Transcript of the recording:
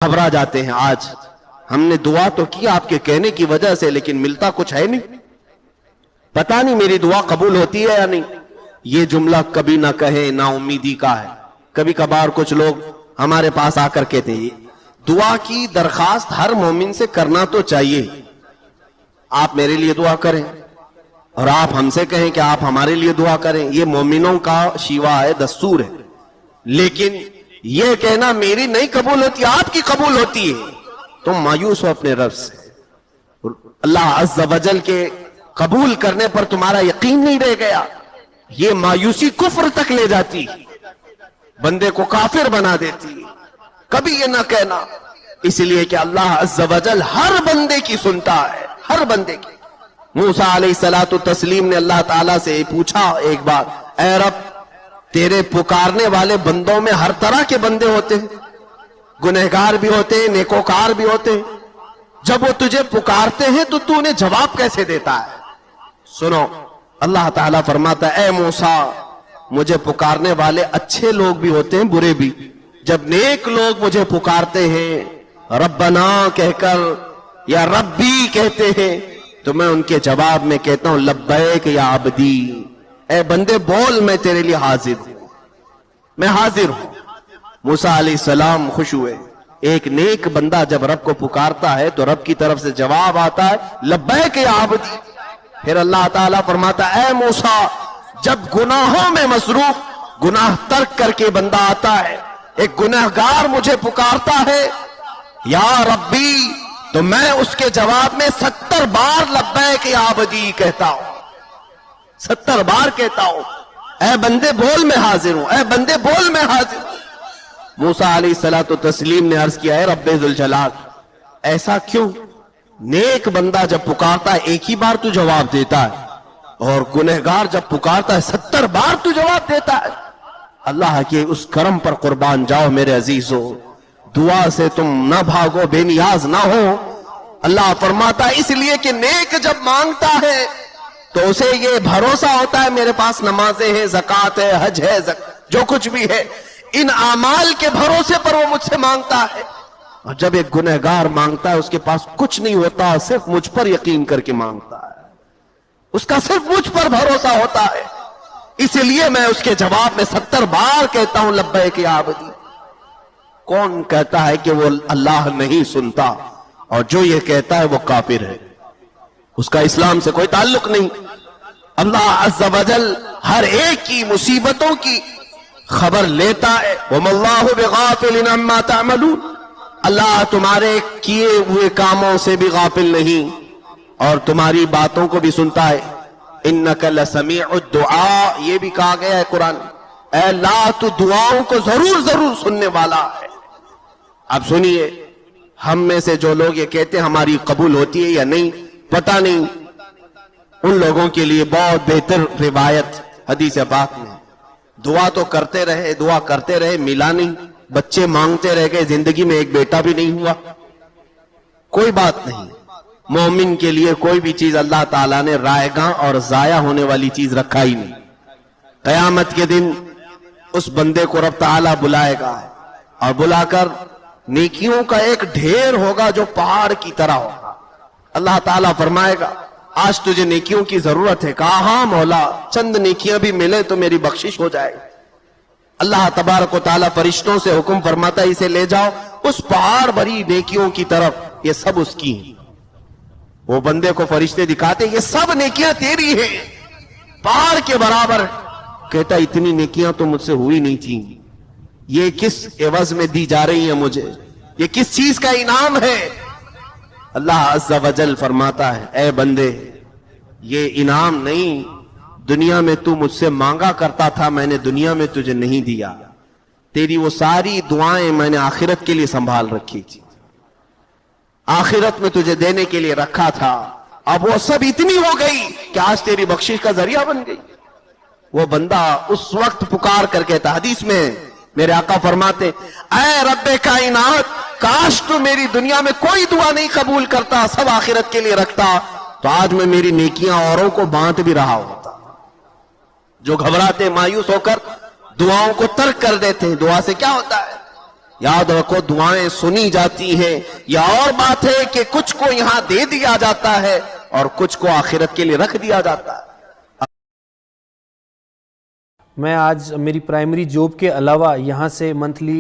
گھبرا جاتے ہیں. آج ہم نے دعا تو کی آپ کے کہنے کی وجہ سے, لیکن ملتا کچھ ہے نہیں, پتا نہیں میری دعا قبول ہوتی ہے یا نہیں. یہ جملہ کبھی نہ کہیں, نا امیدی کا ہے. کبھی کبھار کچھ لوگ ہمارے پاس آ کر کہتے ہیں دعا کی درخواست ہر مومن سے کرنا تو چاہیے, آپ میرے لیے دعا کریں اور آپ ہم سے کہیں کہ آپ ہمارے لیے دعا کریں, یہ مومنوں کا شیوا ہے, دستور ہے. لیکن یہ کہنا میری نہیں قبول ہوتی آپ کی قبول ہوتی ہے, تم مایوس ہو اپنے رب سے. اللہ عز و جل کے قبول کرنے پر تمہارا یقین نہیں رہ گیا, یہ مایوسی کفر تک لے جاتی, بندے کو کافر بنا دیتی. کبھی یہ نہ کہنا, اس لیے کہ اللہ عز و جل ہر بندے کی سنتا ہے, ہر بندے کی. موسیٰ علیہ الصلوۃ والتسلیم نے اللہ تعالیٰ سے پوچھا ایک بار, اے رب تیرے پکارنے والے بندوں میں ہر طرح کے بندے ہوتے ہیں, گنہگار بھی ہوتے ہیں, نیکوکار بھی ہوتے ہیں, جب وہ تجھے پکارتے ہیں تو تو انہیں جواب کیسے دیتا ہے؟ سنو, اللہ تعالیٰ فرماتا ہے اے موسیٰ مجھے پکارنے والے اچھے لوگ بھی ہوتے ہیں, برے بھی. جب نیک لوگ مجھے پکارتے ہیں ربنا کہہ کر یا ربی کہتے ہیں تو میں ان کے جواب میں کہتا ہوں لبیک یا عبدی, اے بندے بول میں تیرے لیے حاضر ہوں, میں حاضر ہوں. موسیٰ علیہ السلام خوش ہوئے. ایک نیک بندہ جب رب کو پکارتا ہے تو رب کی طرف سے جواب آتا ہے لبیک یا عبدی. پھر اللہ تعالیٰ فرماتا ہے اے موسیٰ جب گناہوں میں مصروف, گناہ ترک کر کے بندہ آتا ہے, ایک گنہگار مجھے پکارتا ہے یا ربی, تو میں اس کے جواب میں 70 بار لبیک یا عبدی کہتا ہوں, 70 بار کہتا ہوں اے بندے بول میں حاضر ہوں, اے بندے بول میں حاضر ہوں. موسیٰ علیہ الصلوۃ والتسلیم نے عرض کیا ہے رب ذوالجلال ایسا کیوں؟ نیک بندہ جب پکارتا ہے ایک ہی بار تو جواب دیتا ہے, اور گنہگار جب پکارتا ہے 70 بار تو جواب دیتا ہے. اللہ کے اس کرم پر قربان جاؤ میرے عزیزو, دعا سے تم نہ بھاگو, بے نیاز نہ ہو. اللہ فرماتا ہے اس لیے کہ نیک جب مانگتا ہے تو اسے یہ بھروسہ ہوتا ہے میرے پاس نمازیں ہیں, زکوٰۃ ہے, حج ہے, جو کچھ بھی ہے, ان اعمال کے بھروسے پر وہ مجھ سے مانگتا ہے. اور جب ایک گنہگار مانگتا ہے اس کے پاس کچھ نہیں ہوتا, صرف مجھ پر یقین کر کے مانگتا ہے, اس کا صرف مجھ پر بھروسہ ہوتا ہے, اس لیے میں اس کے جواب میں 70 بار کہتا ہوں لبیک یا عبدی. کون کہتا ہے کہ وہ اللہ نہیں سنتا, اور جو یہ کہتا ہے وہ کافر ہے, اس کا اسلام سے کوئی تعلق نہیں. اللہ عز و جل ہر ایک کی مصیبتوں کی خبر لیتا ہے. وَمَا اللَّهُ بِغَافِلٍ عَمَّا تَعْمَلُونَ, اللہ تمہارے کیے ہوئے کاموں سے بھی غافل نہیں اور تمہاری باتوں کو بھی سنتا ہے. اِنَّكَ لَسَمِيعُ الدُّعَاء, یہ بھی کہا گیا ہے قرآن, اے اللہ تو دعاؤں کو ضرور سننے والا ہے. اب سنیے, ہم میں سے جو لوگ یہ کہتے ہیں ہماری قبول ہوتی ہے یا نہیں پتہ نہیں, ان لوگوں کے لیے بہت بہتر روایت حدیث پاک میں, دعا تو کرتے رہے ملا نہیں, بچے مانگتے رہ گئے, زندگی میں ایک بیٹا بھی نہیں ہوا, کوئی بات نہیں. مومن کے لیے کوئی بھی چیز اللہ تعالیٰ نے رائے گاں اور ضائع ہونے والی چیز رکھا ہی نہیں. قیامت کے دن اس بندے کو رب تعالیٰ بلائے گا اور بلا کر نیکیوں کا ایک ڈھیر ہوگا جو پہاڑ کی طرح ہوگا. اللہ تعالیٰ فرمائے گا آج تجھے نیکیوں کی ضرورت ہے؟ کہا ہاں مولا, چند نیکیاں بھی ملے تو میری بخشش ہو جائے. اللہ تبارک و تعالیٰ فرشتوں سے حکم فرماتا ہے اسے لے جاؤ اس پہاڑ بھری نیکیوں کی طرف, یہ سب اس کی ہیں. وہ بندے کو فرشتے دکھاتے یہ سب نیکیاں تیری ہیں, پہاڑ کے برابر. کہتا اتنی نیکیاں تو مجھ سے ہوئی نہیں تھیں, یہ کس عوض میں دی جا رہی ہیں مجھے, یہ کس چیز کا انعام ہے؟ اللہ عز و جل فرماتا ہے اے بندے یہ انعام نہیں, دنیا میں تو مجھ سے مانگا کرتا تھا, میں نے دنیا میں تجھے نہیں دیا. تیری وہ ساری دعائیں میں نے آخرت کے لیے سنبھال رکھی تھی, آخرت میں تجھے دینے کے لیے رکھا تھا, اب وہ سب اتنی ہو گئی کہ آج تیری بخشش کا ذریعہ بن گئی. وہ بندہ اس وقت پکار کر کہتا, حدیث میں میرے آقا فرماتے اے رب کائنات کاش تو میری دنیا میں کوئی دعا نہیں قبول کرتا, سب آخرت کے لیے رکھتا, تو آج میں میری نیکیاں اوروں کو بانٹ بھی رہا ہوتا. جو گھبراتے مایوس ہو کر دعاؤں کو ترک کر دیتے ہیں, دعا سے کیا ہوتا ہے؟ یاد رکھو دعائیں سنی جاتی ہیں. یہ اور بات ہے کہ کچھ کو یہاں دے دیا جاتا ہے اور کچھ کو آخرت کے لیے رکھ دیا جاتا ہے. میں آج میری پرائمری جاب کے علاوہ یہاں سے منتھلی